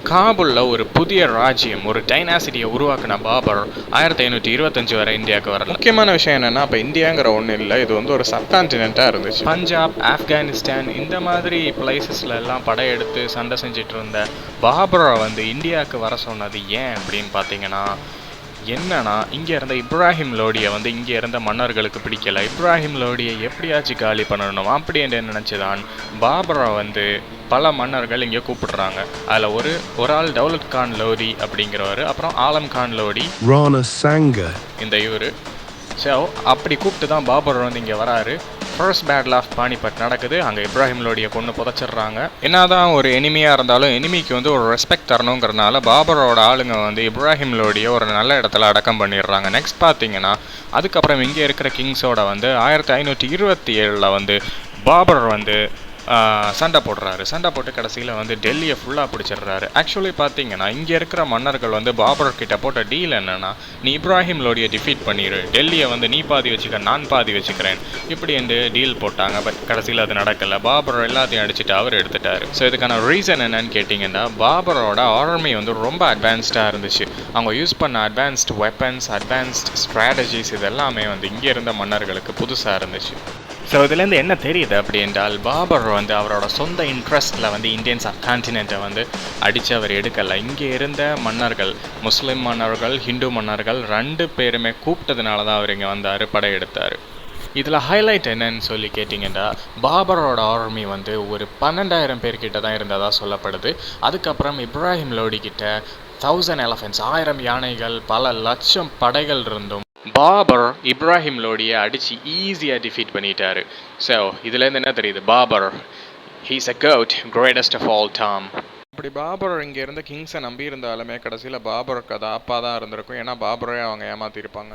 காபூலில் ஒரு புதிய ராஜ்யம், ஒரு டைனாசிட்டியை உருவாக்கின பாபர் 1525 வரை இந்தியாவுக்கு வரல. முக்கியமான விஷயம் என்னென்னா, அப்போ இந்தியாங்கிற ஒன்றும் இல்லை, இது வந்து ஒரு சப்கான்டினெண்ட்டாக இருந்துச்சு. பஞ்சாப், ஆப்கானிஸ்தான் இந்த மாதிரி பிளேசஸ்ல எல்லாம் படையெடுத்து சண்டை செஞ்சுட்டு இருந்த பாபரை வந்து இந்தியாவுக்கு வர சொன்னது ஏன் அப்படின்னு பார்த்தீங்கன்னா, என்னன்னா இங்கே இருந்த இப்ராஹிம் லோடியை வந்து இங்கே இருந்த மன்னர்களுக்கு பிடிக்கல. இப்ராஹிம் லோடியை எப்படியாச்சும் காலி பண்ணணும் அப்படின்னு நினச்சிதான் பாபரை வந்து பல மன்னர்கள் இங்கே கூப்பிடுறாங்க. அதில் ஒரு ஆள் தௌலத் கான் லோடி அப்படிங்கிறவர், அப்புறம் ஆலம் கான் லோடி, ராணா சாங்கர், இந்த இவர். ஸோ அப்படி கூப்பிட்டு தான் பாபர் வந்து இங்கே வராரு. ஃபர்ஸ்ட் பேட்டில் ஆஃப் பானிபட் நடக்குது. அங்கே இப்ராஹிம் லோடியை கொண்டு புதைச்சிடுறாங்க. என்னதான் ஒரு எனிமியாக இருந்தாலும் எனிமிக்கு வந்து ஒரு ரெஸ்பெக்ட் தரணுங்கிறனால பாபரோட ஆளுங்க வந்து இப்ராஹிம் லோடியை ஒரு நல்ல இடத்துல அடக்கம் பண்ணிடுறாங்க. நெக்ஸ்ட் பார்த்தீங்கன்னா, அதுக்கப்புறம் இங்கே இருக்கிற கிங்ஸோட வந்து 1527 வந்து பாபர் வந்து சண்டை போடுறாரு. சண்டை போட்டு கடைசியில் வந்து டெல்லியை ஃபுல்லாக பிடிச்சிடுறாரு. ஆக்சுவலி பார்த்தீங்கன்னா, இங்கே இருக்கிற மன்னர்கள் வந்து பாபர் கிட்ட போட்ட டீல் என்னென்னா, நீ இப்ராஹிம் லோடியை டிஃபீட் பண்ணிடு, டெல்லியை வந்து நீ பாதி வச்சுக்க, நான் பாதி வச்சுக்கிறேன், இப்படி என்று டீல் போட்டாங்க. பட் கடைசியில் அது நடக்கலை. பாபர் எல்லாத்தையும் அடிச்சுட்டு அவர் எடுத்துட்டாரு. ஸோ இதுக்கான ரீசன் என்னன்னு கேட்டிங்கன்னா, பாபரோட ஆர்மி வந்து ரொம்ப அட்வான்ஸ்டாக இருந்துச்சு. அவங்க யூஸ் பண்ண அட்வான்ஸ்டு வெப்பன்ஸ், அட்வான்ஸ்ட் ஸ்ட்ராட்டஜிஸ் இதெல்லாமே வந்து இங்கே இருந்த மன்னர்களுக்கு புதுசாக இருந்துச்சு. ஸோ இதுலேருந்து என்ன தெரியுது அப்படி என்றால், பாபர் வந்து அவரோட சொந்த இன்ட்ரெஸ்ட்டில் வந்து இந்தியன் சப்கான்டினெண்ட்டை வந்து அடித்து அவர் எடுக்கலை. இங்கே இருந்த மன்னர்கள், முஸ்லீம் மன்னர்கள், ஹிந்து மன்னர்கள் 2 பேருமே கூப்பிட்டதுனால தான் அவர் இங்கே வந்தார், படையெடுத்தார். இதில் ஹைலைட் என்னன்னு சொல்லி கேட்டிங்கன்னா, பாபரோட ஆர்மி வந்து ஒரு 12,000 பேர்கிட்ட தான் இருந்ததாக சொல்லப்படுது. அதுக்கப்புறம் இப்ராஹிம் லோடி கிட்ட 1000 எலஃபென்ட்ஸ், 1000 யானைகள், பல லட்சம் படைகள் இருந்தும் பாபர் இப்ராஹிம் லோடியை அடித்து ஈஸியாக டிஃபீட் பண்ணிட்டாரு. ஸோ இதுலேருந்து என்ன தெரியுது, Babar he's a goat, greatest of all time. அப்படி பாபர் இங்கே இருந்த கிங்ஸை நம்பி இருந்தாலுமே கடைசியில் பாபருக்கு அது அப்பா தான் இருந்திருக்கும். ஏன்னா பாபரே அவங்க ஏமாற்றிருப்பாங்க.